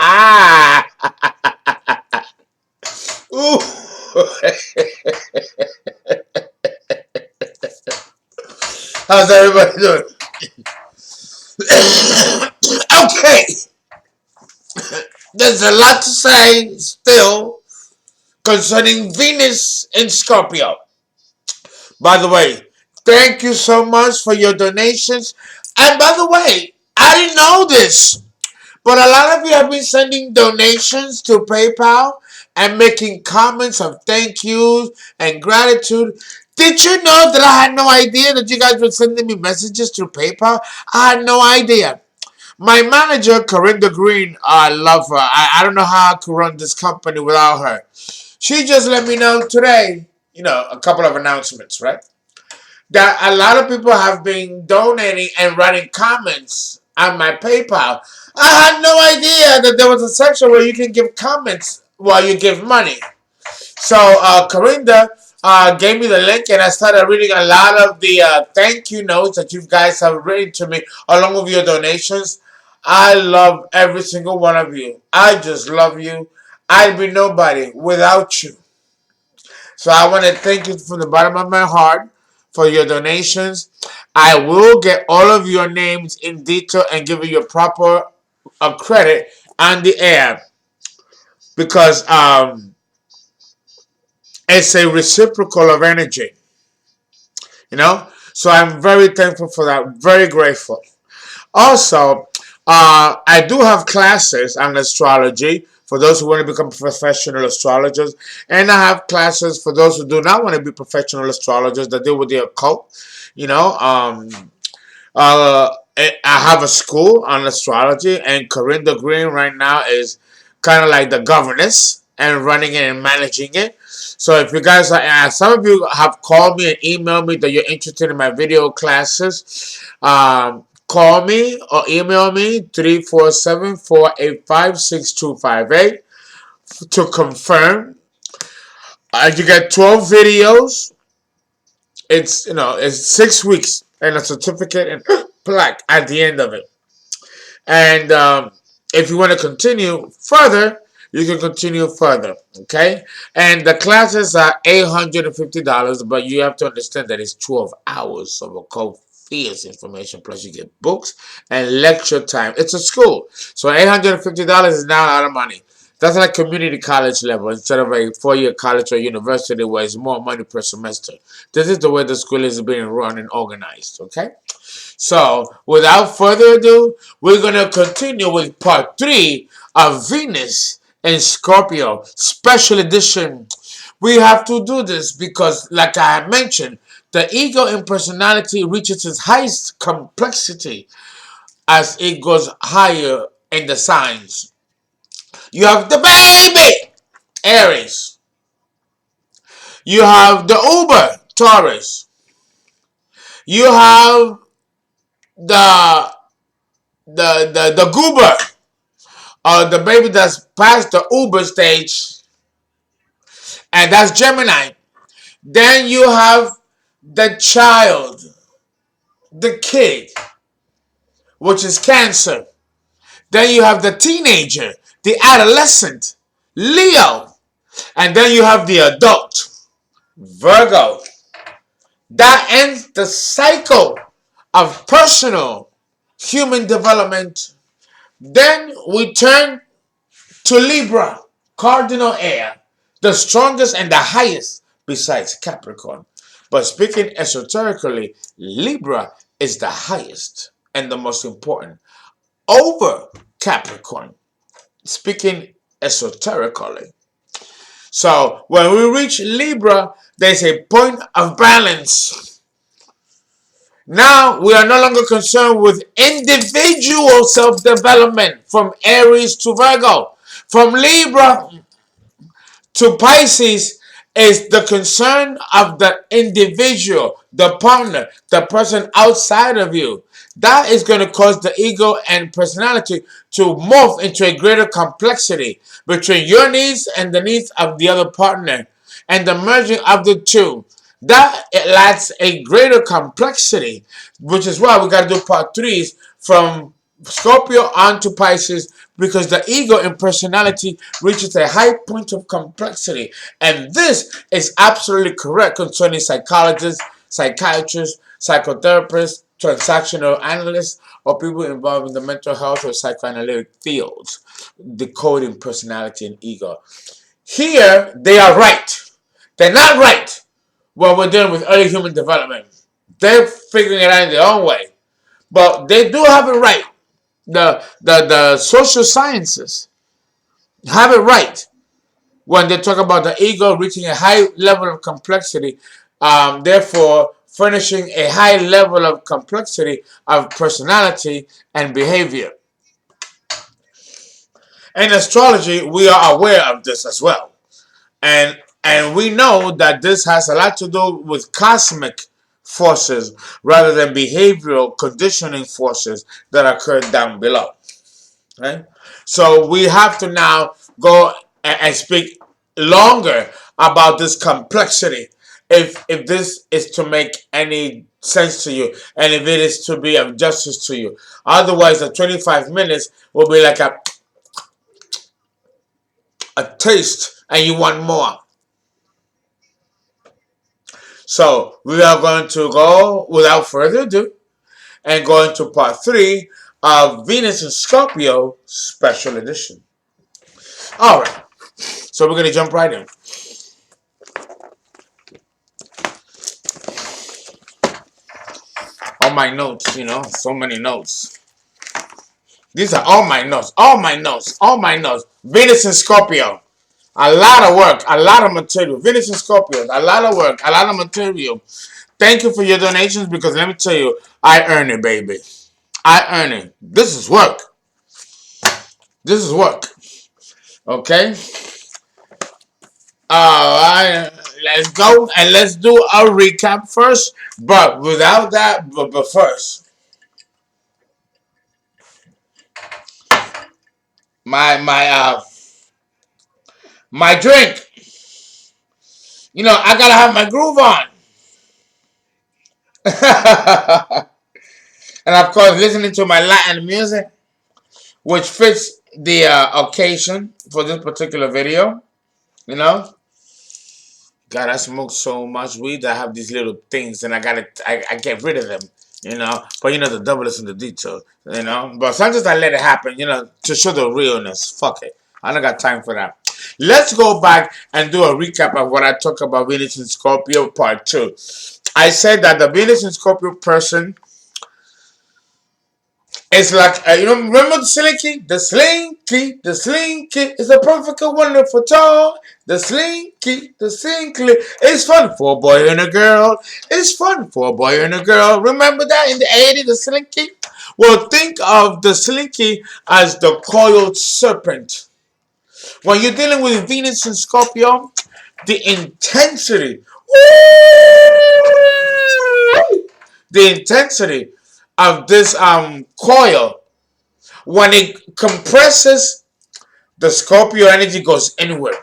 Ah. Ooh. How's everybody doing? Okay. There's a lot to say still concerning Venus in Scorpio. By the way, thank you so much for your donations. And by the way, I didn't know this, but a lot of you have been sending donations to PayPal and making comments of thank yous and gratitude. Did you know that I had no idea that you guys were sending me messages through PayPal? I had no idea. My manager, Corinda Green, I love her. I don't know how I could run this company without her. She just let me know today, a couple of announcements, right? That a lot of people have been donating and writing comments on my PayPal. I had no idea that there was a section where you can give comments while you give money. So Corinda gave me the link, and I started reading a lot of the thank you notes that you guys have written to me along with your donations. I love every single one of you. I just love you. I'd be nobody without you. So I want to thank you from the bottom of my heart for your donations. I will get all of your names in detail and give you your proper credit on the air because it's a reciprocal of energy, So I'm very thankful for that. Very grateful. Also, I do have classes on astrology for those who want to become professional astrologers, and I have classes for those who do not want to be professional astrologers that deal with the occult. You know, I have a school on astrology, and Corinda Green right now is kind of like the governess and running it and managing it. So if you guys are, some of you have called me and emailed me that you're interested in my video classes, call me or email me 347-485-6258 to confirm. You get 12 videos. It's 6 weeks and a certificate and plaque at the end of it. And if you want to continue further, you can continue further. Okay? And the classes are $850, but you have to understand that it's 12 hours of a fierce information, plus you get books and lecture time. It's a school. So $850 is not a lot of money. That's like community college level instead of a 4-year college or university where it's more money per semester. This is the way the school is being run and organized, okay? So, without further ado, we're going to continue with part 3 of Venus in Scorpio, special edition. We have to do this because, like I had mentioned, the ego in personality reaches its highest complexity as it goes higher in the signs. You have the baby, Aries. You have the Uber, Taurus. You have the the goober, the baby that's past the Uber stage, and that's Gemini. Then you have the child, the kid, which is Cancer. Then you have the teenager, the adolescent, Leo. And then you have the adult, Virgo. That ends the cycle of personal human development. Then we turn to Libra, cardinal air, the strongest and the highest besides Capricorn. But speaking esoterically, Libra is the highest and the most important over Capricorn. Speaking esoterically. So when we reach Libra, there's a point of balance. Now we are no longer concerned with individual self-development from Aries to Virgo. From Libra to Pisces is the concern of the individual, the partner, the person outside of you. That is going to cause the ego and personality to morph into a greater complexity between your needs and the needs of the other partner. And the merging of the two that it adds a greater complexity, which is why we got to do part threes from Scorpio onto Pisces, because the ego and personality reaches a high point of complexity. And this is absolutely correct concerning psychologists, psychiatrists, psychotherapists, transactional analysts, or people involved in the mental health or psychoanalytic fields, decoding personality and ego. Here, they are right. They're not right when we're dealing with early human development. They're figuring it out in their own way. But they do have it right. The social sciences have it right when they talk about the ego reaching a high level of complexity, therefore furnishing a high level of complexity of personality and behavior. In astrology, we are aware of this as well. And we know that this has a lot to do with cosmic forces rather than behavioral conditioning forces that occur down below. Right? So we have to now go and speak longer about this complexity, if this is to make any sense to you, and if it is to be of justice to you. Otherwise, the 25 minutes will be like a taste, and you want more. So we are going to go without further ado and go into part three of Venus in Scorpio special edition. All right, so we're going to jump right in. All my notes, so many notes. These are all my notes, all my notes, all my notes. Venus in Scorpio. A lot of work, a lot of material. Venus in Scorpio, a lot of work, a lot of material. Thank you for your donations, because let me tell you, I earn it, baby. I earn it. This is work. This is work. Okay? Alright, let's go and let's do a recap first. But without that, but first, my drink. I gotta have my groove on. And of course, listening to my Latin music, which fits the occasion for this particular video. God, I smoke so much weed that I have these little things, and I get rid of them. But the devil is in the detail. But sometimes I let it happen. To show the realness. Fuck it, I don't got time for that. Let's go back and do a recap of what I talked about Venus in Scorpio part 2. I said that the Venus in Scorpio person is like, remember the slinky? The slinky is a perfect, wonderful tall. The slinky. It's fun for a boy and a girl. It's fun for a boy and a girl. Remember that in the 80s, the slinky? Well, think of the slinky as the coiled serpent. When you're dealing with Venus in Scorpio, the intensity, the intensity of this coil, when it compresses, the Scorpio energy goes inward.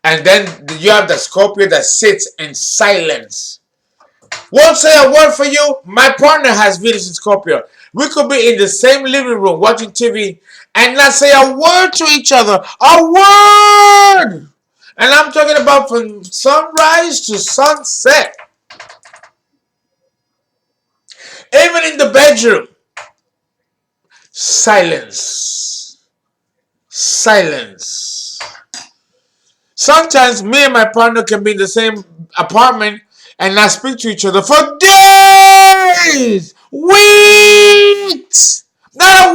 And then you have the Scorpio that sits in silence. Won't say a word for you. My partner has Venus in Scorpio. We could be in the same living room watching TV and not say a word to each other. A word! And I'm talking about from sunrise to sunset. Even in the bedroom. Silence. Silence. Sometimes me and my partner can be in the same apartment and not speak to each other for days, weeks, not a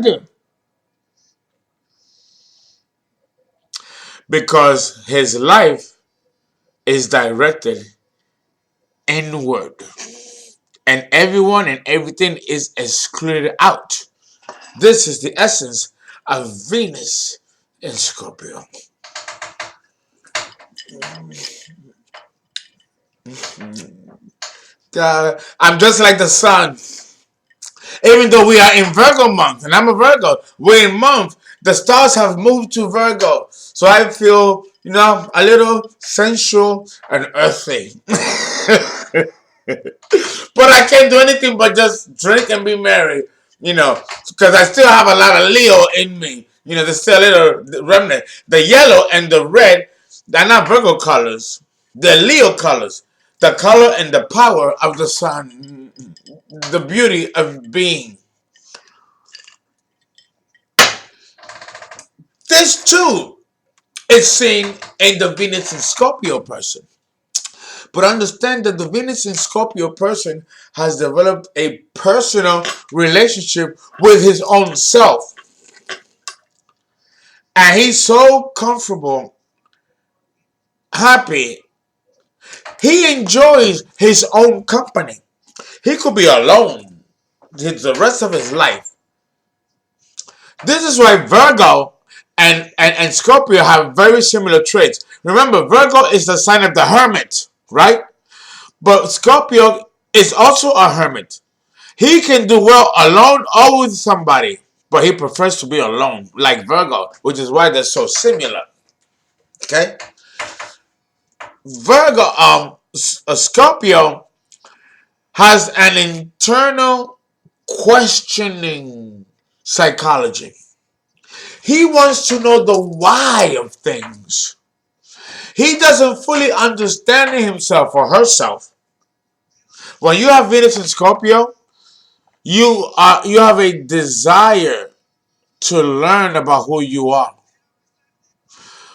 word. Because his life is directed inward. And everyone and everything is excluded out. This is the essence of Venus in Scorpio. I'm just like the sun. Even though we are in Virgo month, and I'm a Virgo, we're in month. The stars have moved to Virgo. So I feel, You know, a little sensual and earthy. But I can't do anything but just drink and be merry, you know, because I still have a lot of Leo in me. You know, there's still a little remnant. The yellow and the red, they're not Virgo colors. They're Leo colors. The color and the power of the sun. The beauty of being. This too is seen in the Venus and Scorpio person. But understand that the Venus in Scorpio person has developed a personal relationship with his own self. And he's so comfortable, happy. He enjoys his own company. He could be alone the rest of his life. This is why Virgo and Scorpio have very similar traits. Remember, Virgo is the sign of the hermit, right? But Scorpio is also a hermit. He can do well alone or with somebody, but he prefers to be alone, like Virgo, which is why they're so similar. Okay? Virgo, Scorpio has an internal questioning psychology. He wants to know the why of things. He doesn't fully understand himself or herself. When you have Venus in Scorpio, you have a desire to learn about who you are.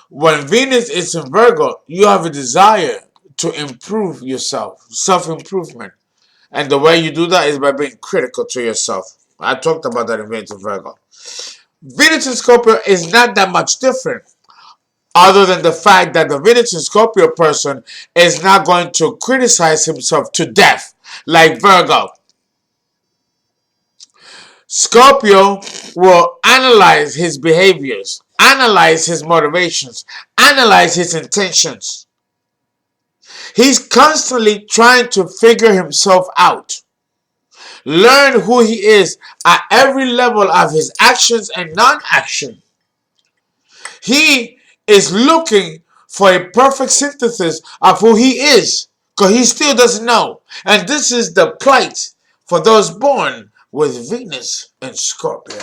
When Venus is in Virgo, you have a desire to improve yourself, self-improvement. And the way you do that is by being critical to yourself. I talked about that in Venus in Virgo. Venus in Scorpio is not that much different, other than the fact that the Venus in Scorpio person is not going to criticize himself to death like Virgo. Scorpio will analyze his behaviors, analyze his motivations, analyze his intentions. He's constantly trying to figure himself out, learn who he is at every level of his actions and non-action. He is looking for a perfect synthesis of who he is, because he still doesn't know. And this is the plight for those born with Venus in Scorpio.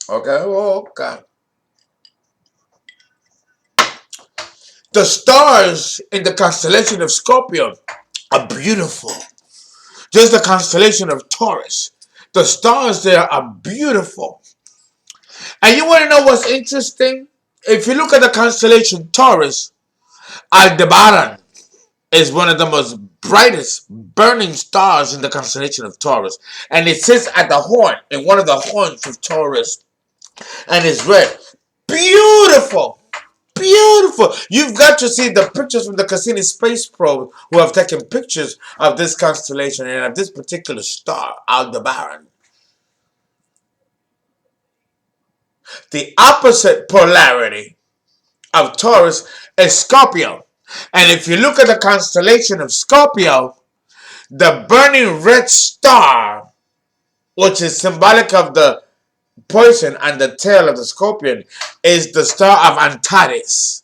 Okay. The stars in the constellation of Scorpio are beautiful. Just the constellation of Taurus. The stars there are beautiful. And you want to know what's interesting? If you look at the constellation Taurus, Aldebaran is one of the most brightest burning stars in the constellation of Taurus. And it sits at the horn, in one of the horns of Taurus. And it's red. Beautiful. Beautiful. You've got to see the pictures from the Cassini space probe who have taken pictures of this constellation and of this particular star, Aldebaran. The opposite polarity of Taurus is Scorpio. And if you look at the constellation of Scorpio, the burning red star, which is symbolic of the poison and the tail of the scorpion, is the star of Antares.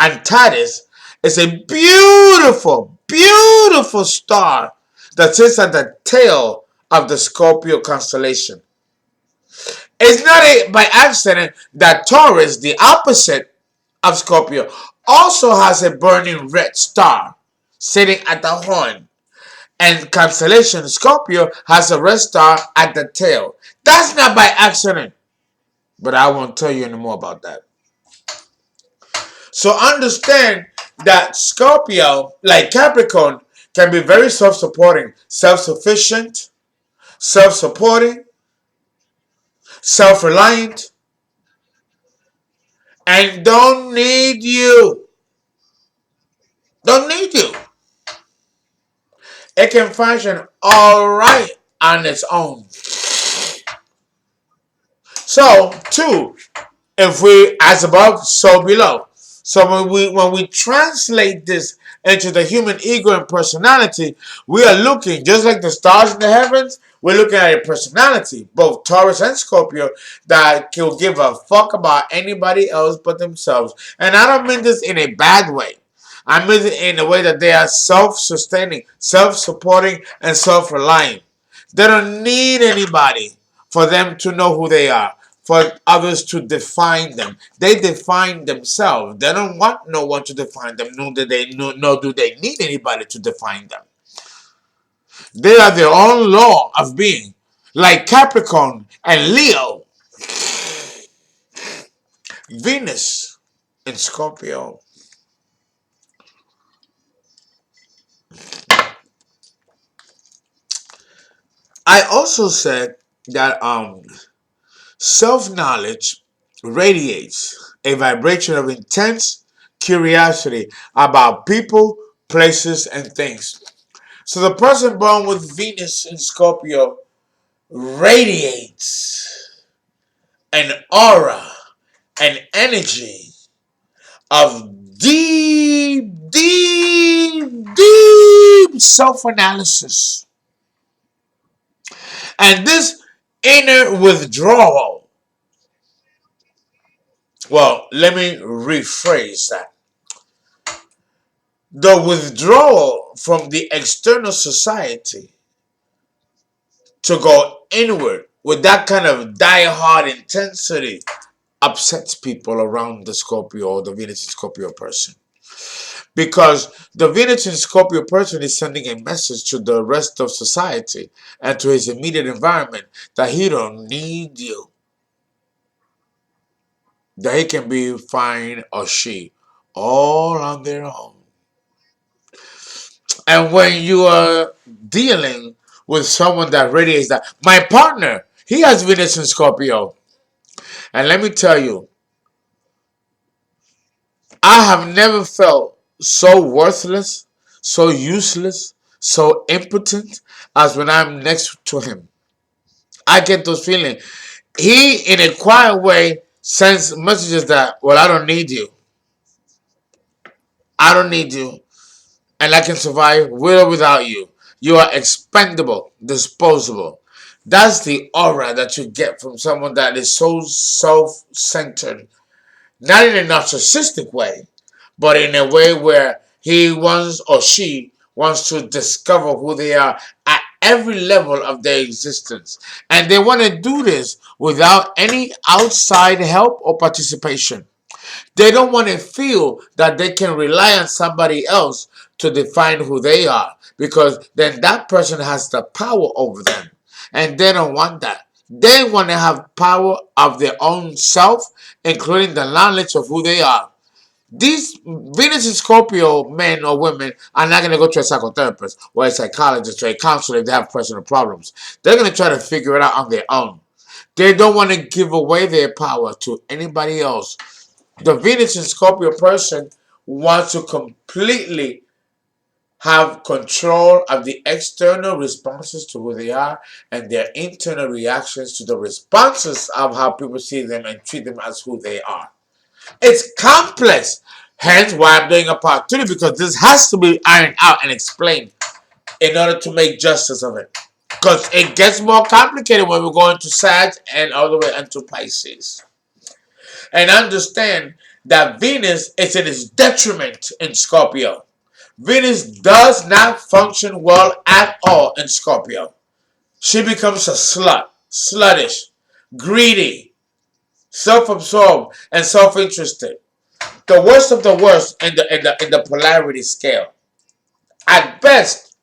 Antares is a beautiful, beautiful star that sits at the tail of the Scorpio constellation. It's not by accident that Taurus, the opposite of Scorpio, also has a burning red star sitting at the horn. And constellation Scorpio has a red star at the tail. That's not by accident. But I won't tell you any more about that. So understand that Scorpio, like Capricorn, can be very self-supporting, self-sufficient, self-supporting, self-reliant, and don't need you. Don't need you. It can function all right on its own. So, two, if we, as above, so below. So when we translate this into the human ego and personality, we are looking just like the stars in the heavens. We're looking at a personality, both Taurus and Scorpio, that can give a fuck about anybody else but themselves. And I don't mean this in a bad way. I mean it in a way that they are self-sustaining, self-supporting, and self-reliant. They don't need anybody for them to know who they are, for others to define them. They define themselves. They don't want no one to define them, nor do they need anybody to define them. They are their own law of being. Like Capricorn and Leo, Venus in Scorpio. I also said that self-knowledge radiates a vibration of intense curiosity about people, places, and things. So the person born with Venus in Scorpio radiates an aura, an energy of deep self-analysis. And this inner withdrawal, well, let me rephrase that. The withdrawal from the external society to go inward with that kind of die-hard intensity upsets people around the Scorpio or the Venus in Scorpio person. Because the Venus in Scorpio person is sending a message to the rest of society and to his immediate environment that he don't need you. That he can be fine or she all on their own. And when you are dealing with someone that radiates that, my partner, he has Venus in Scorpio. And let me tell you, I have never felt so worthless, so useless, so impotent as when I'm next to him. I get those feelings. He, in a quiet way, sends messages that, well, I don't need you. I don't need you. And I can survive with or without you. You are expendable, disposable. That's the aura that you get from someone that is so self-centered. Not in a narcissistic way, but in a way where he wants or she wants to discover who they are at every level of their existence. And they want to do this without any outside help or participation. They don't want to feel that they can rely on somebody else to define who they are, because then that person has the power over them. And they don't want that. They want to have power of their own self, including the knowledge of who they are. These Venus and Scorpio men or women are not going to go to a psychotherapist or a psychologist or a counselor if they have personal problems. They're going to try to figure it out on their own. They don't want to give away their power to anybody else. The Venus and Scorpio person wants to completely have control of the external responses to who they are and their internal reactions to the responses of how people see them and treat them as who they are. It's complex. Hence why I'm doing a part 2, because this has to be ironed out and explained in order to make justice of it. Because it gets more complicated when we go into Sag and all the way into Pisces. And understand that Venus is in its detriment in Scorpio. Venus does not function well at all in Scorpio. She becomes a slut, sluttish, greedy, self-absorbed, and self-interested. The worst of the worst in the polarity scale. At best,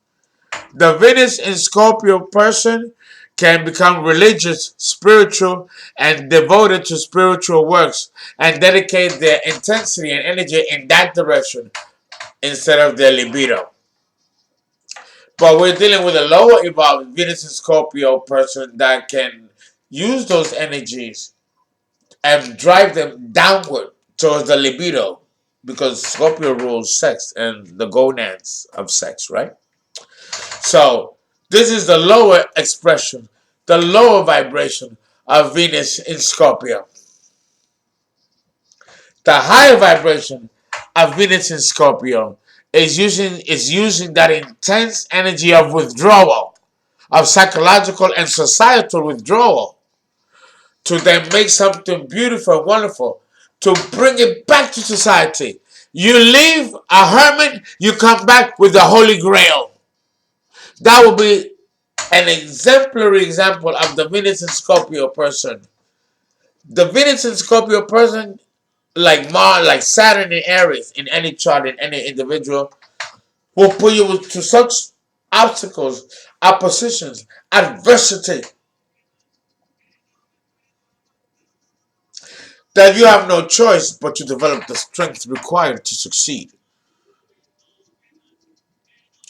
the Venus in Scorpio person can become religious, spiritual, and devoted to spiritual works and dedicate their intensity and energy in that direction instead of their libido. But we're dealing with a lower evolved Venus in Scorpio person that can use those energies and drive them downward towards the libido, because Scorpio rules sex and the gonads of sex, right? So this is the lower expression, the lower vibration of Venus in Scorpio. The higher vibration a Venus in Scorpio is using that intense energy of withdrawal, of psychological and societal withdrawal, to then make something beautiful and wonderful, to bring it back to society. You leave a hermit, you come back with the Holy Grail. That would be an exemplary example of the Venus in Scorpio person. The Venus in Scorpio person, like Mars, like Saturn in Aries, in any chart, in any individual, will put you to such obstacles, oppositions, adversity, that you have no choice but to develop the strength required to succeed.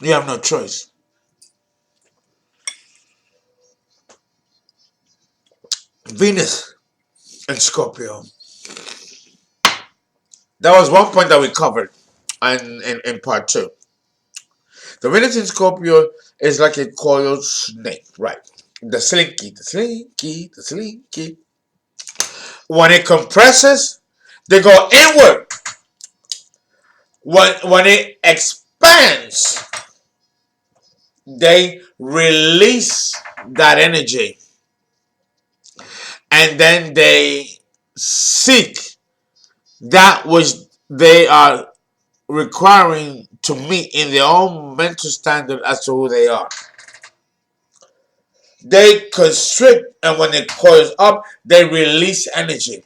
You have no choice. Venus and Scorpio. That was one point that we covered in part two. The Venus in Scorpio is like a coiled snake, right? The slinky, the slinky, the slinky. When it compresses, they go inward. When it expands, they release that energy, and then they seek that which they are requiring to meet in their own mental standard as to who they are. They constrict, and when it coils up, they release energy.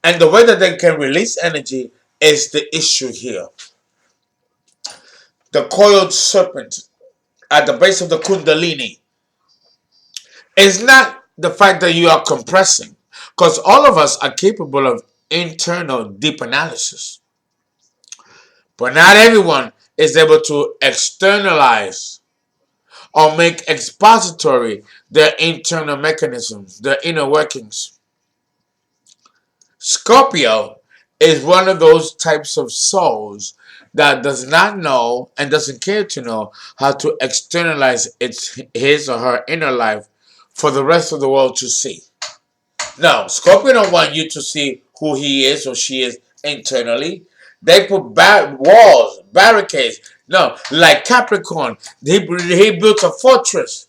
And the way that they can release energy is the issue here. The coiled serpent at the base of the Kundalini is not the fact that you are compressing, because all of us are capable of internal deep analysis. But not everyone is able to externalize or make expository their internal mechanisms, their inner workings. Scorpio is one of those types of souls that does not know and doesn't care to know how to externalize his or her inner life for the rest of the world to see. No, Scorpio don't want you to see who he is or she is internally. They put walls, barricades. No, like Capricorn, he built a fortress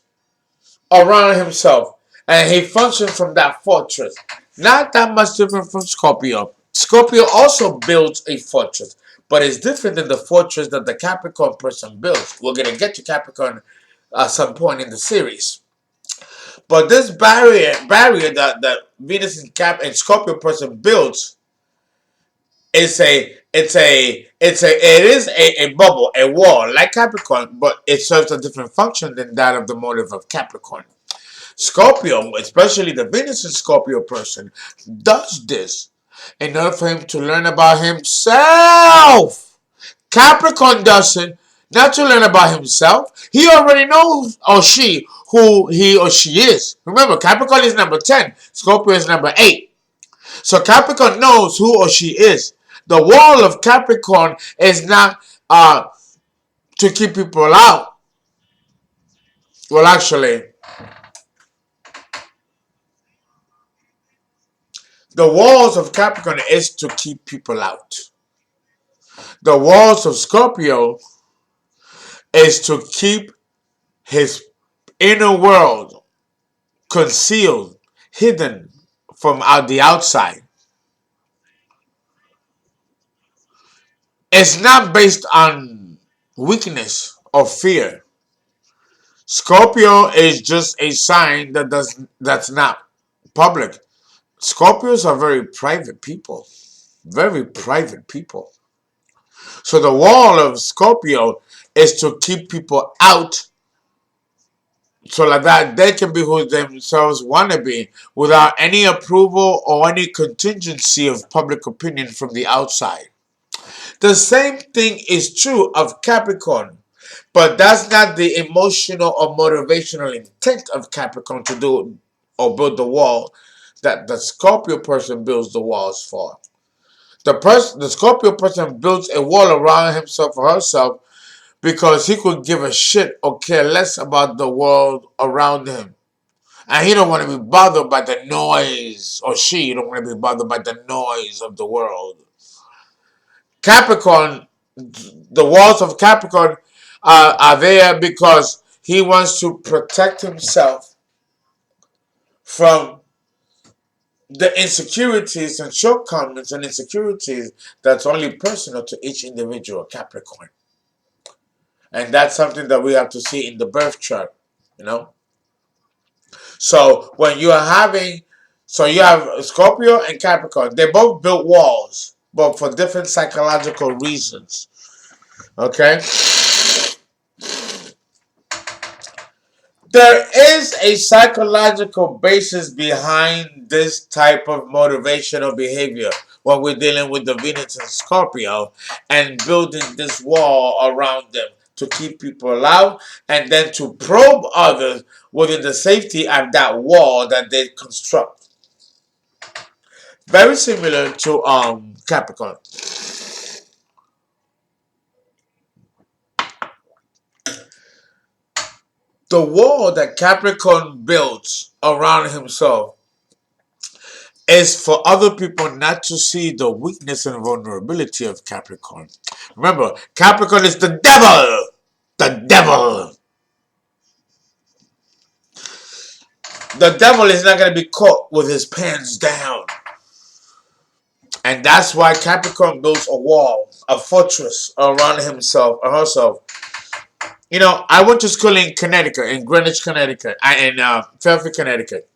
around himself, and he functions from that fortress. Not that much different from Scorpio. Scorpio also builds a fortress, but it's different than the fortress that the Capricorn person builds. We're gonna get to Capricorn at some point in the series. But this barrier that Venus and Scorpio person builds it is a bubble, a wall like Capricorn, but it serves a different function than that of the motive of Capricorn. Scorpio, especially the Venus and Scorpio person, does this in order for him to learn about himself. Capricorn does it not to learn about himself. He already knows, or she, who he or she is. Remember, Capricorn is number 10. Scorpio is number 8. So Capricorn knows who or she is. The wall of Capricorn is not to keep people out. Well, actually, the walls of Capricorn is to keep people out. The walls of Scorpio is to keep his inner world concealed, hidden from the outside. It's not based on weakness or fear. Scorpio is just a sign that's not public. Scorpios are very private people. Very private people. So the wall of Scorpio is to keep people out, so like that they can be who themselves want to be without any approval or any contingency of public opinion from the outside. The same thing is true of Capricorn, but that's not the emotional or motivational intent of Capricorn to do or build the wall that the Scorpio person builds the walls for. The Scorpio person builds a wall around himself or herself because he could give a shit or care less about the world around him. And he don't want to be bothered by the noise, or she don't want to be bothered by the noise of the world. Capricorn, the walls of Capricorn are there because he wants to protect himself from the insecurities and shortcomings and insecurities that's only personal to each individual Capricorn. And that's something that we have to see in the birth chart, you know. So when you are having, so you have Scorpio and Capricorn, they both built walls, but for different psychological reasons. Okay? There is a psychological basis behind this type of motivational behavior when we're dealing with the Venus and Scorpio and building this wall around them to keep people out and then to probe others within the safety of that wall that they construct. Very similar to Capricorn. The wall that Capricorn builds around himself is for other people not to see the weakness and vulnerability of Capricorn. Remember, Capricorn is the devil. The devil. The devil is not going to be caught with his pants down. And that's why Capricorn builds a wall, a fortress around himself or herself. You know, I went to school in Connecticut, in Greenwich, Connecticut, in Fairfield, Connecticut.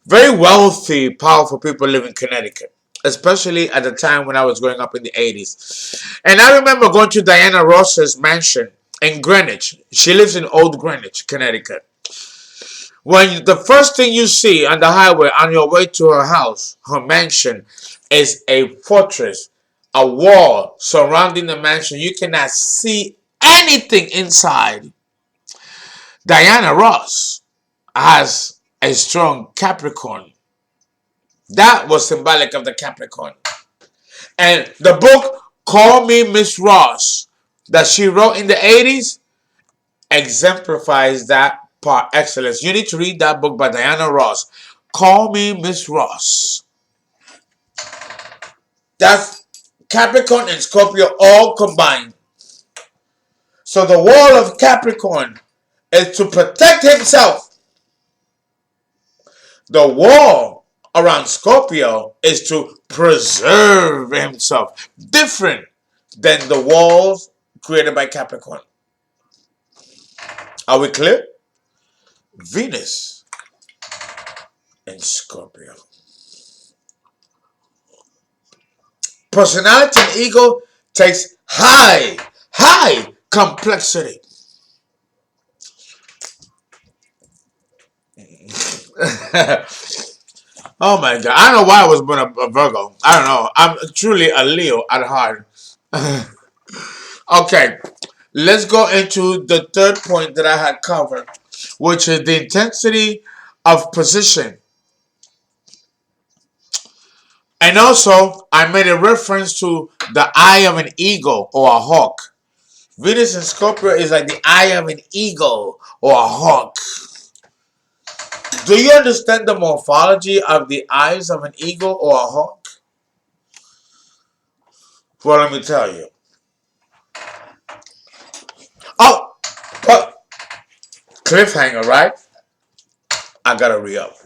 Very wealthy, powerful people live in Connecticut, especially at the time when I was growing up in the 80s. And I remember going to Diana Ross's mansion in Greenwich. She lives in Old Greenwich, Connecticut. When the first thing you see on the highway on your way to her house, her mansion, is a fortress, a wall surrounding the mansion. You cannot see anything inside. Diana Ross has a strong Capricorn. That was symbolic of the Capricorn. And the book, Call Me Miss Ross, that she wrote in the 80s, exemplifies that par excellence. You need to read that book by Diana Ross. Call Me Miss Ross. That's Capricorn and Scorpio all combined. So the wall of Capricorn is to protect himself. The wall around Scorpio is to preserve himself. Different than the walls created by Capricorn. Are we clear? Venus and Scorpio. Personality and ego takes high complexity. Oh my God. I don't know why I was born a Virgo. I don't know. I'm truly a Leo at heart. Okay. Let's go into the third point that I had covered, which is the intensity of position. And also, I made a reference to the eye of an eagle or a hawk. Venus in Scorpio is like the eye of an eagle or a hawk. Do you understand the morphology of the eyes of an eagle or a hawk? Well, let me tell you. Oh, but cliffhanger, right? I gotta re-up.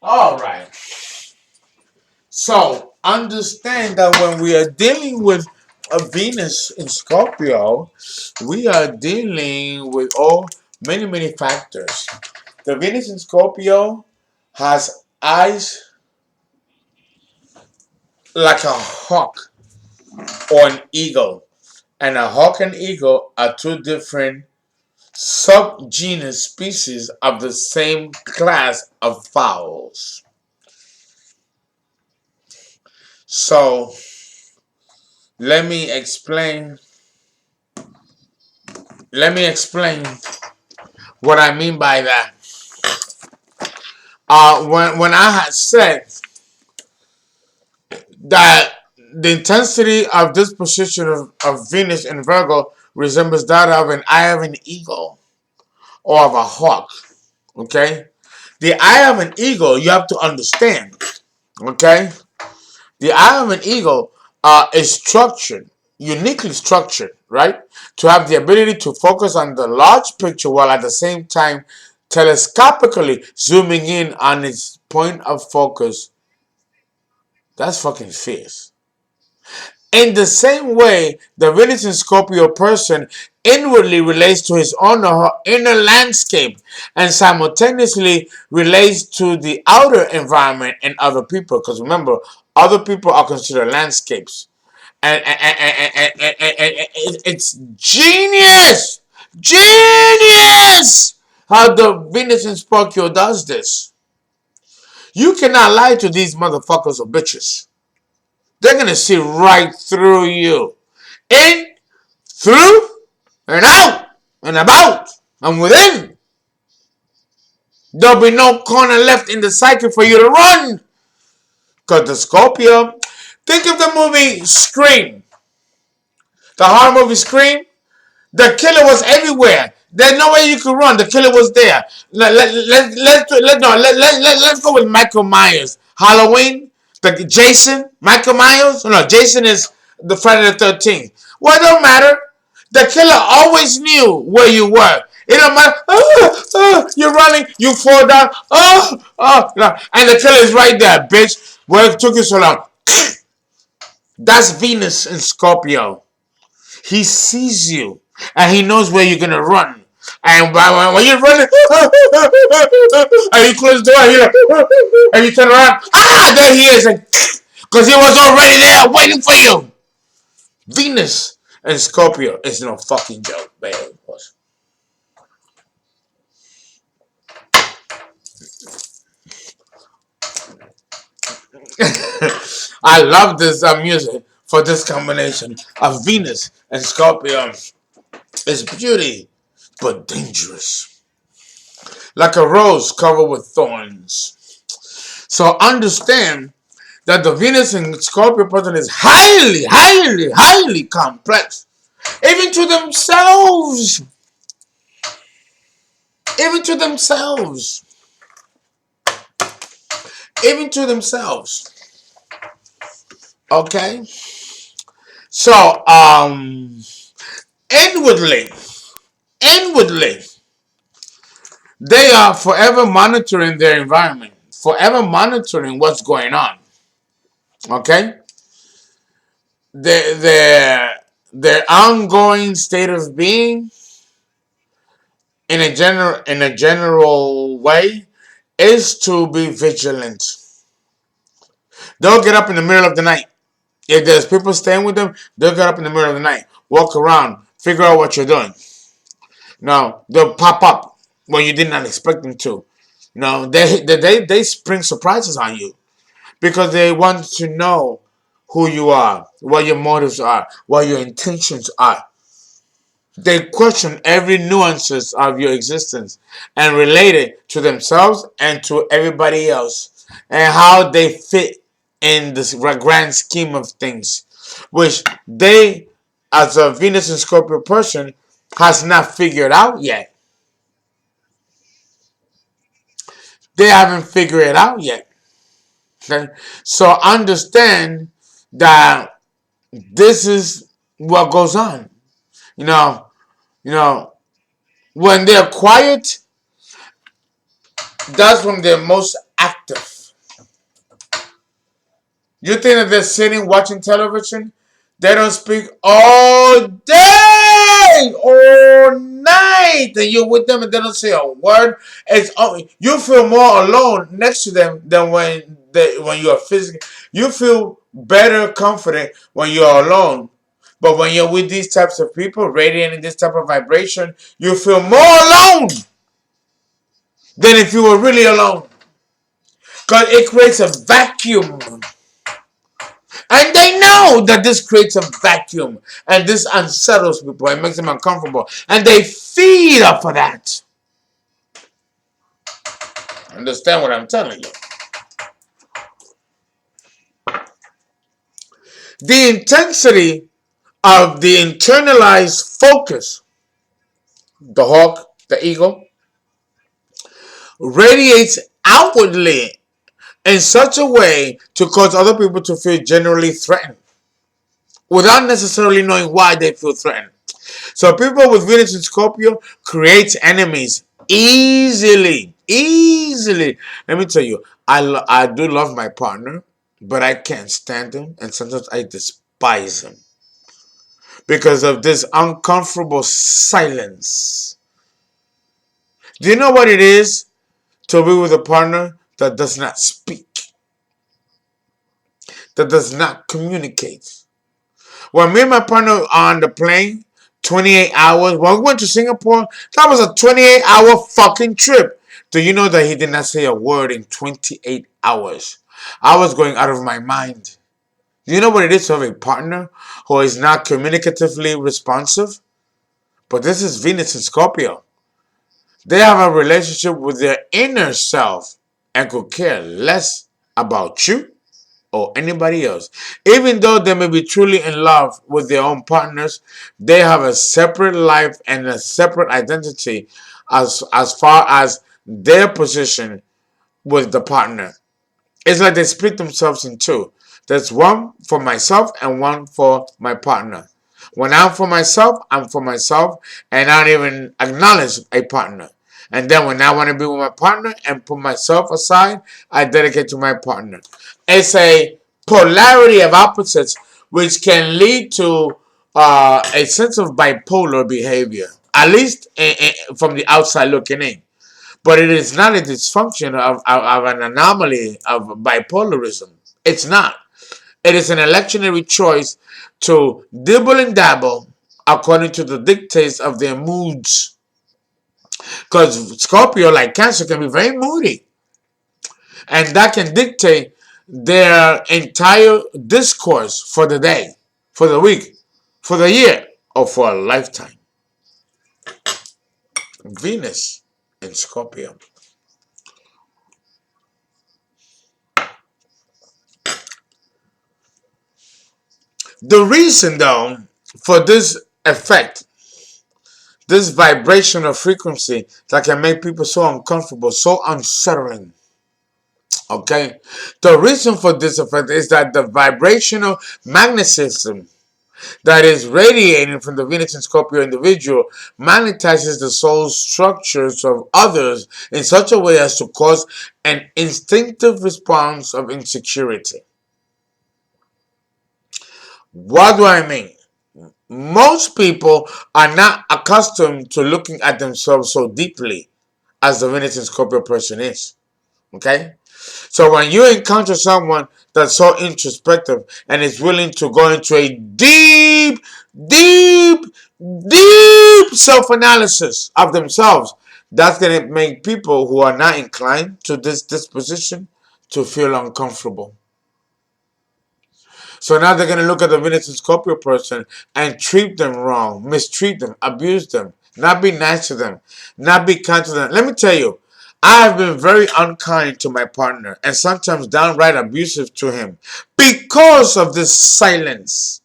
All right. So understand that when we are dealing with a Venus in Scorpio, we are dealing with many factors. The Venus in Scorpio has eyes like a hawk or an eagle. And a hawk and eagle are two different subgenus species of the same class of fowls. So let me explain. Let me explain what I mean by that. When I had said that the intensity of this position of Venus in Virgo resembles that of an eye of an eagle or of a hawk. Okay? The eye of an eagle, you have to understand. Okay? The eye of an eagle is structured, uniquely structured, right? To have the ability to focus on the large picture while at the same time telescopically zooming in on its point of focus. That's fucking fierce. In the same way, the Venus in Scorpio person inwardly relates to his own or her inner landscape and simultaneously relates to the outer environment and other people. Because remember, other people are considered landscapes. And it's genius! Genius! How the Venus in Scorpio does this. You cannot lie to these motherfuckers or bitches. They're gonna see right through you. In, through, and out, and about, and within. There'll be no corner left in the cycle for you to run. Because the Scorpio, think of the movie Scream. The horror movie Scream. The killer was everywhere. There's no way you could run. The killer was there. Let's go with Michael Myers. Halloween, the Jason, Michael Myers. No, Jason is the Friday the 13th. Well, it don't matter. The killer always knew where you were. It don't matter. You're running. You fall down. No. And the killer is right there, bitch. Where it took you so long? That's Venus in Scorpio. He sees you, and he knows where you're gonna run. And when you're running, and you close the door, and you turn around, there he is, because he was already there waiting for you. Venus and Scorpio is no fucking joke, man. I love this music for this combination of Venus and Scorpio. It's beauty, but dangerous. Like a rose covered with thorns. So understand that the Venus in Scorpio person is highly, highly, highly complex. Even to themselves. Even to themselves. Even to themselves. Okay? So, inwardly, they are forever monitoring their environment, forever monitoring what's going on. Okay? Their ongoing state of being in a general way is to be vigilant. They'll get up in the middle of the night. If there's people staying with them, they'll get up in the middle of the night, walk around, figure out what you're doing. No, they'll pop up when you did not expect them to. No, they spring surprises on you because they want to know who you are, what your motives are, what your intentions are. They question every nuances of your existence and relate it to themselves and to everybody else and how they fit in this grand scheme of things, which they, as a Venus and Scorpio person, has not figured out yet. They haven't figured it out yet. Okay? So understand that this is what goes on. You know, you know, when they're quiet, that's when they're most active. You think that they're sitting watching television? They don't speak all day, all night, and you're with them and they don't say a word. It's you feel more alone next to them than when you are physically. You feel better, confident when you're alone. But when you're with these types of people, radiating this type of vibration, you feel more alone than if you were really alone. Because it creates a vacuum. And they know that this creates a vacuum and this unsettles people and makes them uncomfortable. And they feed off of that. Understand what I'm telling you? The intensity of the internalized focus, the hawk, the eagle, radiates outwardly in such a way to cause other people to feel generally threatened without necessarily knowing why they feel threatened. So people with Venus in Scorpio create enemies easily. Easily. Let me tell you, I do love my partner, but I can't stand him, and sometimes I despise him because of this uncomfortable silence. Do you know what it is to be with a partner that does not speak, that does not communicate? When me and my partner are on the plane, 28 hours. When we went to Singapore, that was a 28-hour fucking trip. Do you know that he did not say a word in 28 hours? I was going out of my mind. Do you know what it is to have a partner who is not communicatively responsive? But this is Venus in Scorpio. They have a relationship with their inner self and could care less about you or anybody else. Even though they may be truly in love with their own partners, they have a separate life and a separate identity as far as their position with the partner. It's like they split themselves in two. There's one for myself and one for my partner. When I'm for myself, I'm for myself, and I don't even acknowledge a partner. And then when I want to be with my partner and put myself aside, I dedicate to my partner. It's a polarity of opposites, which can lead to a sense of bipolar behavior, at least from the outside looking in. But it is not a dysfunction of an anomaly of bipolarism. It's not. It is an electionary choice to dibble and dabble according to the dictates of their moods. Because Scorpio, like Cancer, can be very moody. And that can dictate their entire discourse for the day, for the week, for the year, or for a lifetime. Venus in Scorpio. The reason, though, for this effect, this vibrational frequency that can make people so uncomfortable, so unsettling, okay? The reason for this effect is that the vibrational magnetism that is radiating from the Venus and Scorpio individual magnetizes the soul structures of others in such a way as to cause an instinctive response of insecurity. What do I mean? Most people are not accustomed to looking at themselves so deeply as the Venus and Scorpio person is. Okay? So when you encounter someone that's so introspective and is willing to go into a deep, deep, deep self-analysis of themselves, that's going to make people who are not inclined to this disposition to feel uncomfortable. So now they're going to look at the Venus and Scorpio person and treat them wrong, mistreat them, abuse them, not be nice to them, not be kind to them. Let me tell you, I have been very unkind to my partner and sometimes downright abusive to him because of this silence.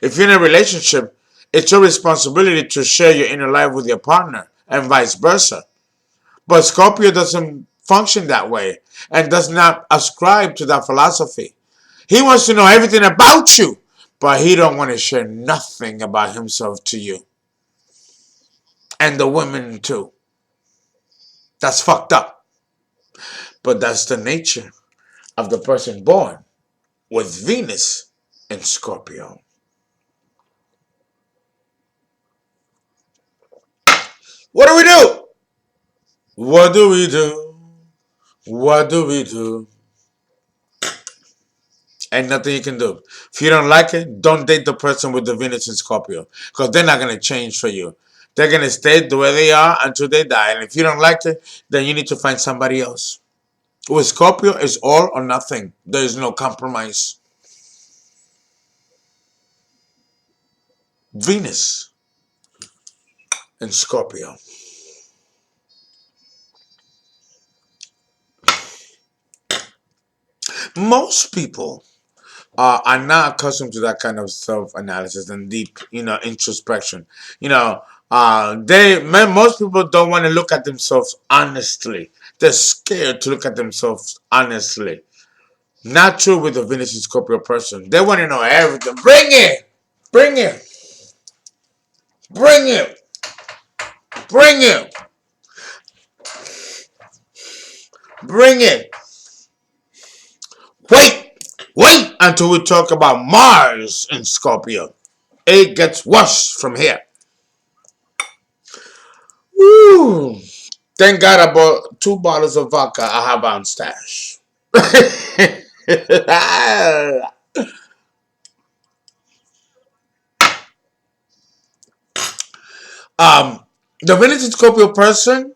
If you're in a relationship, it's your responsibility to share your inner life with your partner and vice versa. But Scorpio doesn't function that way and does not ascribe to that philosophy. He wants to know everything about you, but he don't want to share nothing about himself to you. And the women too. That's fucked up. But that's the nature of the person born with Venus in Scorpio. What do we do? What do we do? What do we do? Ain't nothing you can do. If you don't like it, don't date the person with the Venus in Scorpio. Because they're not going to change for you. They're going to stay the way they are until they die. And if you don't like it, then you need to find somebody else. With Scorpio, it's all or nothing. There is no compromise. Venus in Scorpio. Most people are not accustomed to that kind of self-analysis and deep, introspection. Most people don't want to look at themselves honestly. They're scared to look at themselves honestly. Not true with the Venus and Scorpio person. They want to know everything. Bring it, bring it, bring it, bring it, bring it. Wait, wait until we talk about Mars in Scorpio. It gets worse from here. Woo! Thank God about 2 bottles of vodka I have on stash. um, the Venus and Scorpio person,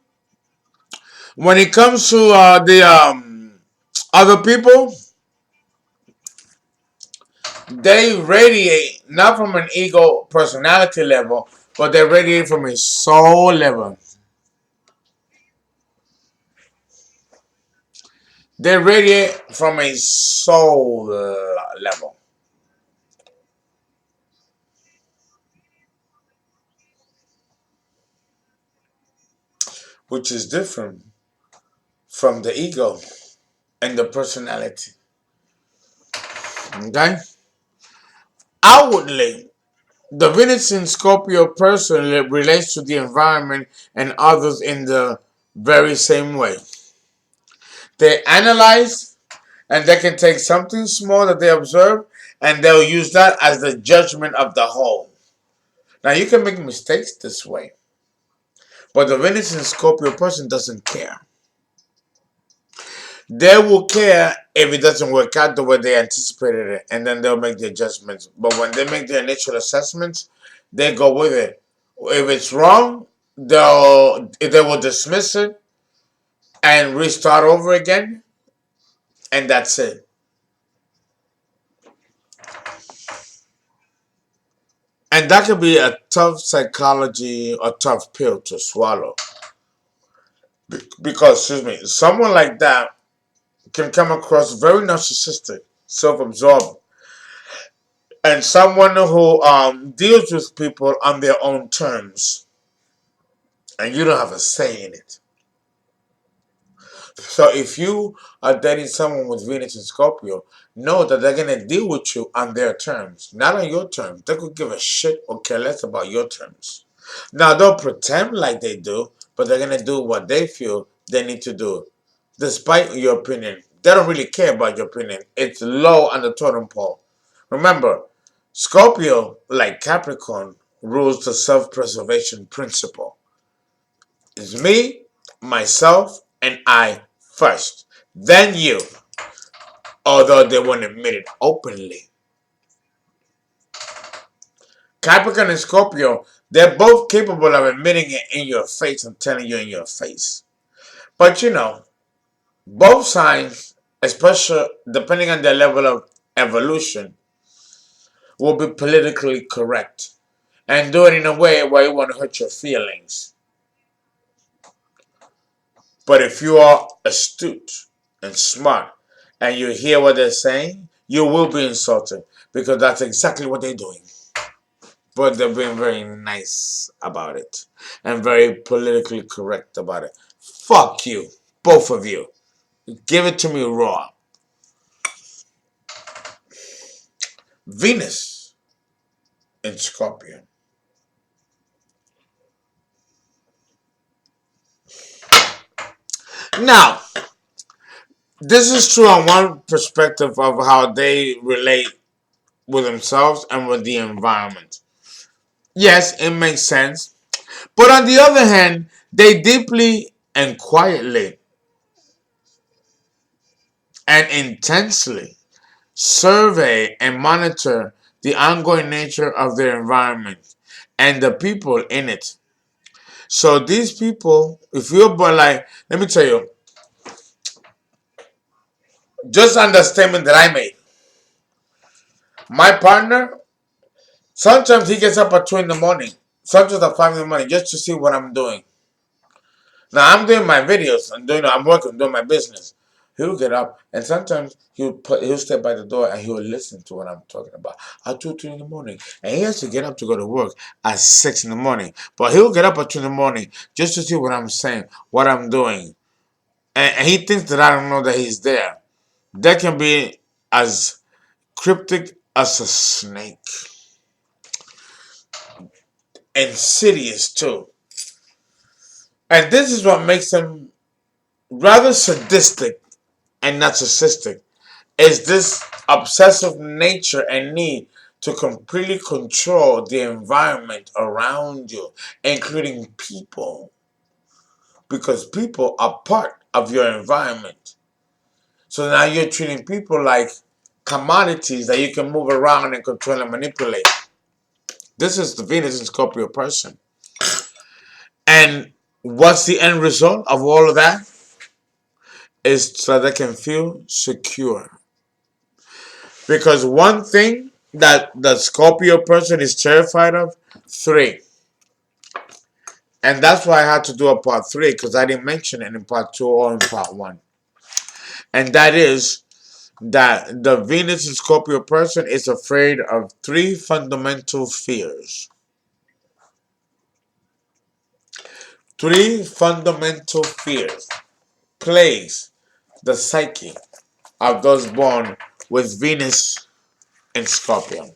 when it comes to the other people, they radiate not from an ego personality level, but they radiate from a soul level. They radiate from a soul level, which is different from the ego and the personality. Okay? Outwardly, the Venus in Scorpio person relates to the environment and others in the very same way. They analyze and they can take something small that they observe and they'll use that as the judgment of the whole. Now, you can make mistakes this way, but the Venus in Scorpio person doesn't care. They will care if it doesn't work out the way they anticipated it, and then they'll make the adjustments. But when they make the initial assessments, they go with it. If it's wrong, they will dismiss it and restart over again, and that's it. And that could be a tough psychology, a tough pill to swallow. Because, excuse me, someone like that can come across very narcissistic, self-absorbed, and someone who deals with people on their own terms, and you don't have a say in it. So if you are dating someone with Venus and Scorpio, know that they're gonna deal with you on their terms, not on your terms. They could give a shit or care less about your terms. Now they'll pretend like they do, but they're gonna do what they feel they need to do, despite your opinion. They don't really care about your opinion. It's low on the totem pole. Remember, Scorpio, like Capricorn, rules the self-preservation principle. It's me, myself, and I first. Then you, although they won't admit it openly. Capricorn and Scorpio, they're both capable of admitting it in your face and telling you in your face. But both signs, especially depending on their level of evolution, will be politically correct and do it in a way where you want to hurt your feelings. But if you are astute and smart and you hear what they're saying, you will be insulted because that's exactly what they're doing. But they're being very nice about it and very politically correct about it. Fuck you, both of you. Give it to me raw. Venus in Scorpio. Now, this is true on one perspective of how they relate with themselves and with the environment. Yes, it makes sense. But on the other hand, they deeply and quietly and intensely survey and monitor the ongoing nature of their environment and the people in it. So these people, if you're but like, let me tell you, Just on the statement that I made. My partner, sometimes he gets up at 2 in the morning, sometimes at 5 in the morning, just to see what I'm doing. Now I'm doing my videos. I'm working, doing my business. He'll get up, and sometimes he'll step by the door and he'll listen to what I'm talking about at 2 in the morning. And he has to get up to go to work at 6 in the morning. But he'll get up at 2 in the morning just to see what I'm saying, what I'm doing. And he thinks that I don't know that he's there. That can be as cryptic as a snake. Insidious too. And this is what makes him rather sadistic and narcissistic. Is this obsessive nature and need to completely control the environment around you, including people, because people are part of your environment. So now you're treating people like commodities that you can move around and control and manipulate. This is the Venus in Scorpio person. And what's the end result of all of that? Is so they can feel secure. Because one thing that the Scorpio person is terrified of, three. And that's why I had to do a part three, because I didn't mention it in part two or in part one. And that is that the Venus in Scorpio person is afraid of three fundamental fears. Three fundamental fears plagues the psyche of those born with Venus in Scorpio.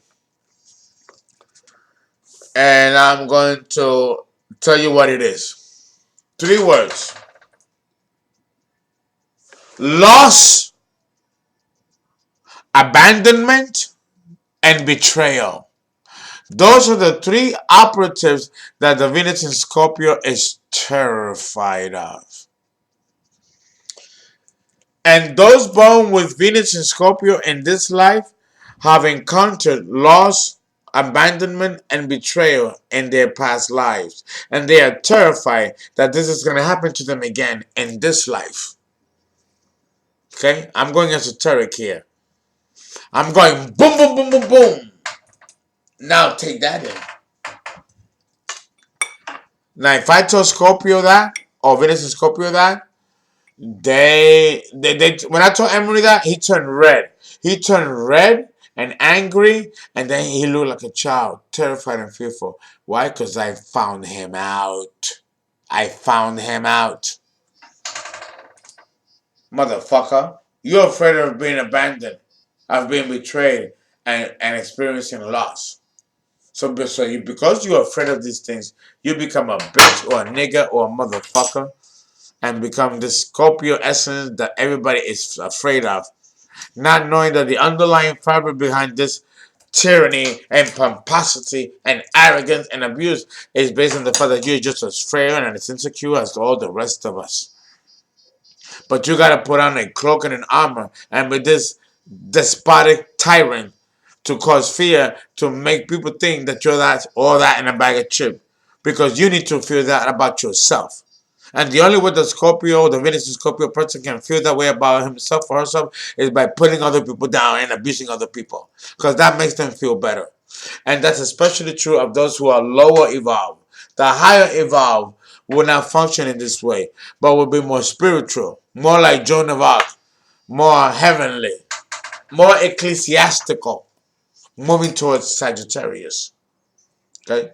And I'm going to tell you what it is. Three words: loss, abandonment, and betrayal. Those are the three operatives that the Venus in Scorpio is terrified of. And those born with Venus in Scorpio in this life have encountered loss, abandonment, and betrayal in their past lives. And they are terrified that this is going to happen to them again in this life. Okay? I'm going esoteric here. I'm going boom, boom, boom, boom, boom. Now take that in. Now, if I tell Scorpio that, or Venus and Scorpio that, they when I told Emery that, he turned red. He turned red and angry, and then he looked like a child, terrified and fearful. Why? Because I found him out. I found him out. Motherfucker. You're afraid of being abandoned, of being betrayed, and experiencing loss. Because you're afraid of these things, you become a bitch or a nigger or a motherfucker and become this Scorpio essence that everybody is afraid of. Not knowing that the underlying fiber behind this tyranny and pomposity and arrogance and abuse is based on the fact that you're just as frail and as insecure as all the rest of us. But you gotta put on a cloak and an armor and be this despotic tyrant to cause fear, to make people think that you're that all that in a bag of chips. Because you need to feel that about yourself. And the only way the Scorpio, the Venus in Scorpio person can feel that way about himself or herself is by putting other people down and abusing other people. Because that makes them feel better. And that's especially true of those who are lower evolved. The higher evolved will not function in this way, but will be more spiritual, more like Joan of Arc, more heavenly, more ecclesiastical, moving towards Sagittarius. Okay?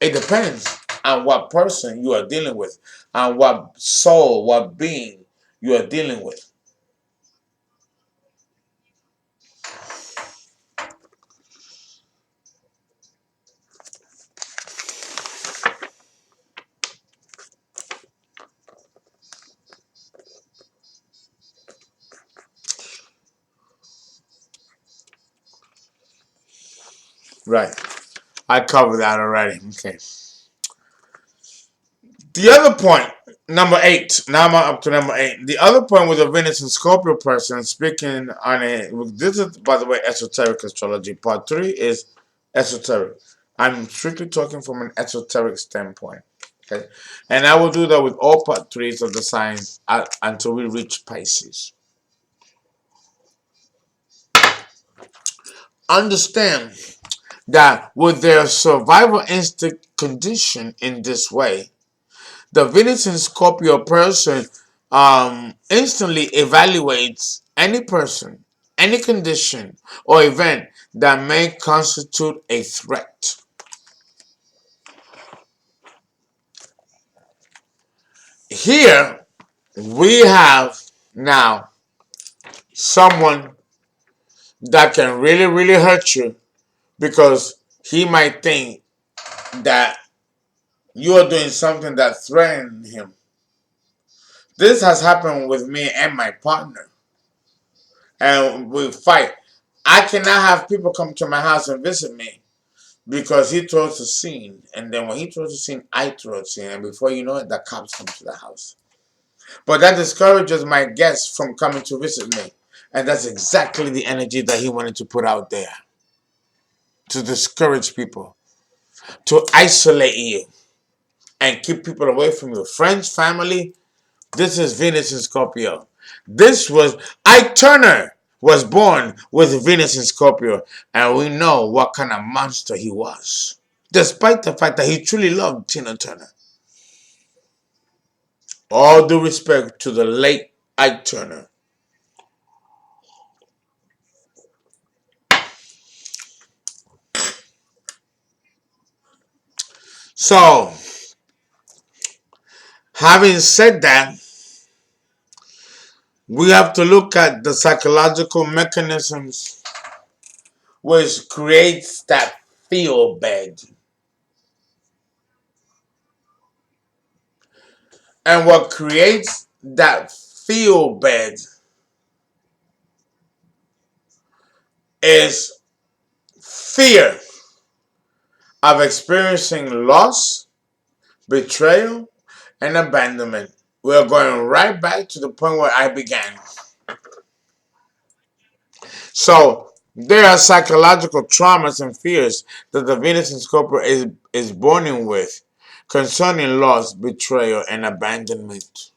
It depends on what person you are dealing with, and what soul, what being you are dealing with. Right. I covered that already. Okay. The other point, number 8. Now I'm up to number 8. The other point with the Venus and Scorpio person speaking on a. This is, by the way, esoteric astrology. Part 3 is esoteric. I'm strictly talking from an esoteric standpoint. Okay. And I will do that with all part 3s of the signs until we reach Pisces. ¬ understand that with their survival instinct condition in this way, the Venus in Scorpio person instantly evaluates any person, any condition, or event that may constitute a threat. Here, we have now someone that can really, really hurt you because he might think that you are doing something that threatens him. This has happened with me and my partner, and we fight. I cannot have people come to my house and visit me because he throws a scene, and then when he throws a scene, I throw a scene, and before you know it, the cops come to the house. But that discourages my guests from coming to visit me, and that's exactly the energy that he wanted to put out there, to discourage people, to isolate you, and keep people away from you. Friends, family. This is Venus in Scorpio. This was Ike Turner was born with Venus in Scorpio, and we know what kind of monster he was, despite the fact that he truly loved Tina Turner. All due respect to the late Ike Turner. So, having said that, we have to look at the psychological mechanisms which creates that feel bad. And what creates that feel bad is fear of experiencing loss, betrayal, and abandonment. We're going right back to the point where I began. So there are psychological traumas and fears that the Venus in Scorpio is born in with concerning loss, betrayal, and abandonment.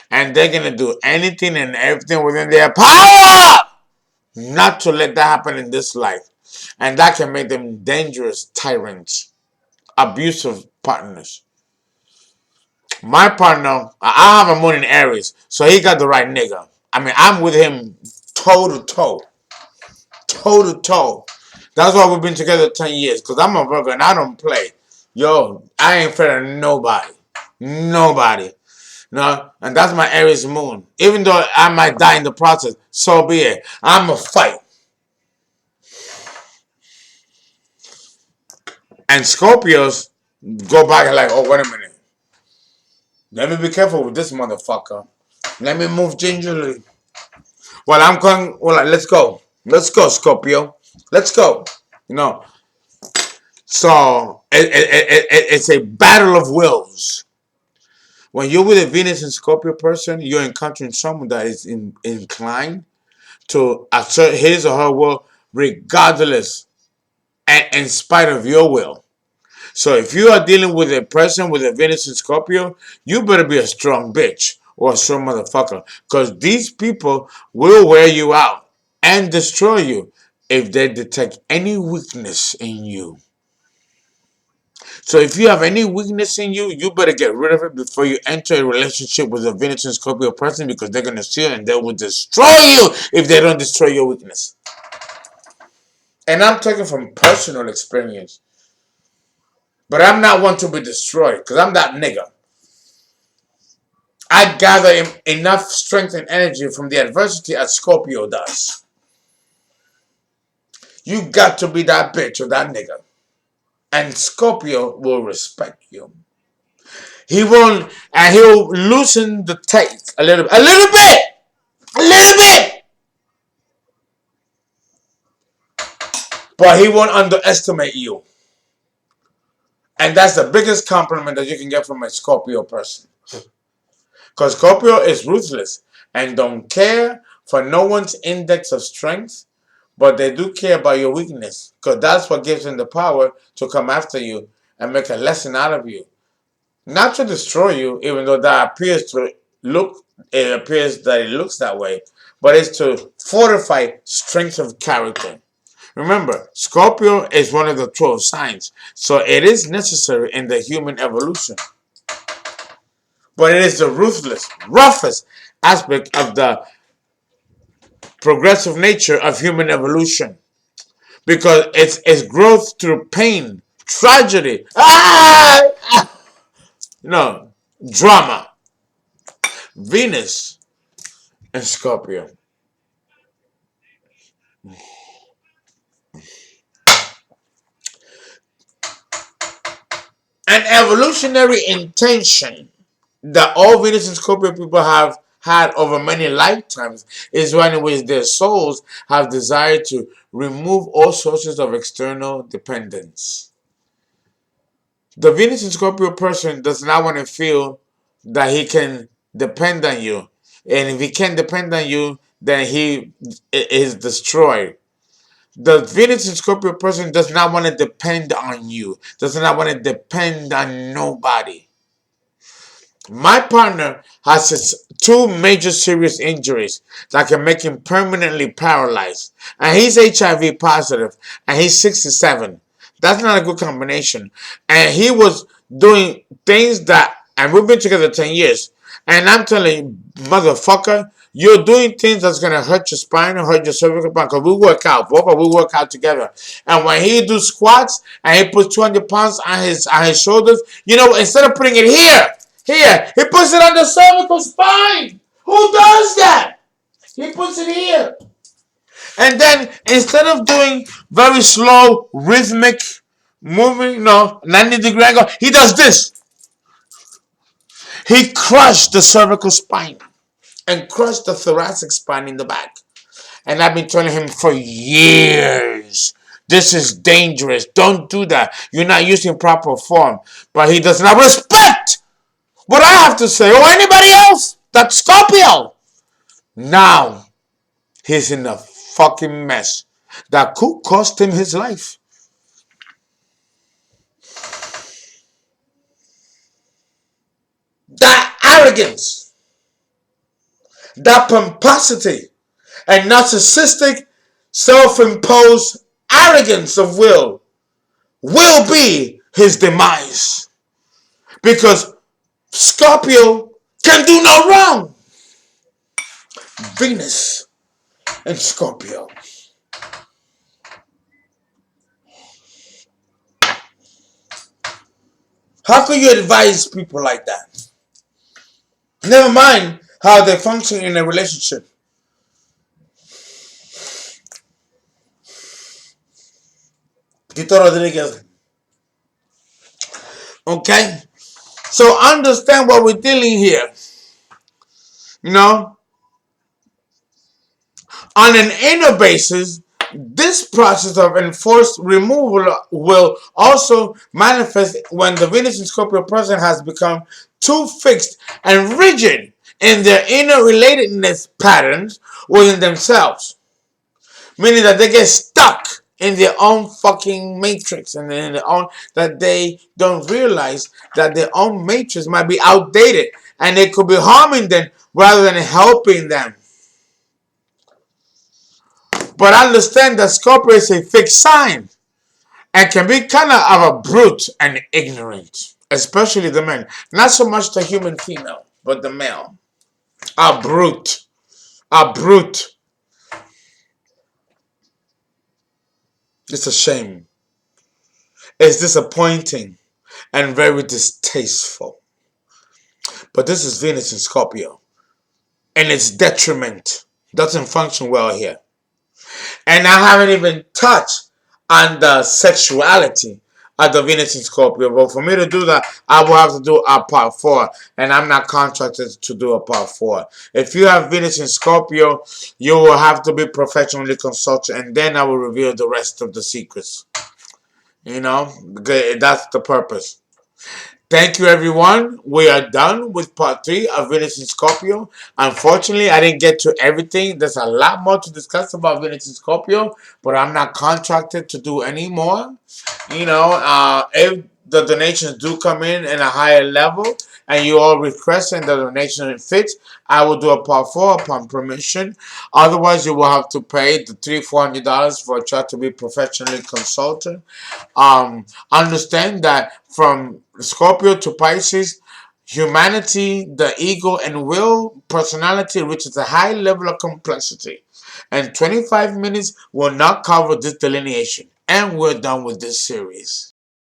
And they're going to do anything and everything within their power not to let that happen in this life. And that can make them dangerous tyrants, abusive partners. My partner, I have a moon in Aries, so he got the right nigga. I mean, I'm with him toe to toe. Toe to toe. That's why we've been together 10 years, because I'm a Virgo and I don't play. Yo, I ain't afraid of nobody. Nobody. No, and that's my Aries moon. Even though I might die in the process, so be it. I'm a fight. And Scorpios go back and like, oh, wait a minute. Let me be careful with this motherfucker. Let me move gingerly. Well, I'm going, well, let's go. Let's go, Scorpio. Let's go. You know, so it's a battle of wills. When you're with a Venus and Scorpio person, you're encountering someone that is inclined to assert his or her will regardless and in spite of your will. So if you are dealing with a person with a Venus in Scorpio, you better be a strong bitch or a strong motherfucker. Because these people will wear you out and destroy you if they detect any weakness in you. So if you have any weakness in you, you better get rid of it before you enter a relationship with a Venus and Scorpio person, because they're going to steal and they will destroy you if they don't destroy your weakness. And I'm talking from personal experience. But I'm not one to be destroyed, because I'm that nigga. I gather enough strength and energy from the adversity as Scorpio does. You got to be that bitch or that nigga. And Scorpio will respect you. He won't, and he'll loosen the taste a little bit. A little bit! A little bit! But he won't underestimate you. And that's the biggest compliment that you can get from a Scorpio person. Because Scorpio is ruthless and don't care for no one's index of strength, but they do care about your weakness, because that's what gives them the power to come after you and make a lesson out of you. Not to destroy you, even though that appears that it looks that way, but it's to fortify strength of character. Remember, Scorpio is one of the 12 signs, so it is necessary in the human evolution. But it is the ruthless, roughest aspect of the progressive nature of human evolution because it's growth through pain, tragedy, no, drama. Venus and Scorpio. An evolutionary intention that all Venus and Scorpio people have had over many lifetimes is one in which their souls have desired to remove all sources of external dependence. The Venus and Scorpio person does not want to feel that he can depend on you. And if he can't depend on you, then he is destroyed. The Venus and Scorpio person does not want to depend on you, does not want to depend on nobody. My partner has two major serious injuries that can make him permanently paralyzed. And he's HIV positive and he's 67. That's not a good combination. And he was doing things that, and we've been together 10 years. And I'm telling you, motherfucker, you're doing things that's going to hurt your spine and hurt your cervical spine. Because we work out. Both of us, we work out together. And when he do squats and he puts 200 pounds on his shoulders, you know, instead of putting it here, he puts it on the cervical spine. Who does that? He puts it here. And then instead of doing very slow, rhythmic moving, 90-degree angle, he does this. He crushed the cervical spine and crushed the thoracic spine in the back. And I've been telling him for years, this is dangerous. Don't do that. You're not using proper form. But he does not respect what I have to say or anybody else. That's Scorpio. Now, he's in a fucking mess that could cost him his life. That arrogance, that pomposity, and narcissistic, self-imposed arrogance of will be his demise. Because Scorpio can do no wrong. Venus and Scorpio. How can you advise people like that? Never mind how they function in a relationship. Tito Rodriguez. Okay? So understand what we're dealing here. On an inner basis, this process of enforced removal will also manifest when the Venus and Scorpio person has become too fixed and rigid in their inner relatedness patterns within themselves. Meaning that they get stuck in their own fucking matrix and in their own, that they don't realize that their own matrix might be outdated and it could be harming them rather than helping them. But understand that Scorpio is a fixed sign and can be kind of a brute and ignorant, especially the men. Not so much the human female, but the male. A brute. A brute. It's a shame. It's disappointing and very distasteful. But this is Venus in Scorpio. And its detriment doesn't function well here. And I haven't even touched on the sexuality of the Venus in Scorpio. But for me to do that, I will have to do a part 4. And I'm not contracted to do a part 4. If you have Venus in Scorpio, you will have to be professionally consulted. And then I will reveal the rest of the secrets. Because that's the purpose. Thank you, everyone. We are done with part 3 of Venus in Scorpio. Unfortunately, I didn't get to everything. There's a lot more to discuss about Venus in Scorpio, but I'm not contracted to do any more. If the donations do come in a higher level, and you all request and the donation fits, I will do a part 4 upon permission. Otherwise, you will have to pay the $300-400 for a child to be professionally consulted. Understand that from Scorpio to Pisces, humanity, the ego, and will personality reaches a high level of complexity. And 25 minutes will not cover this delineation. And we're done with this series.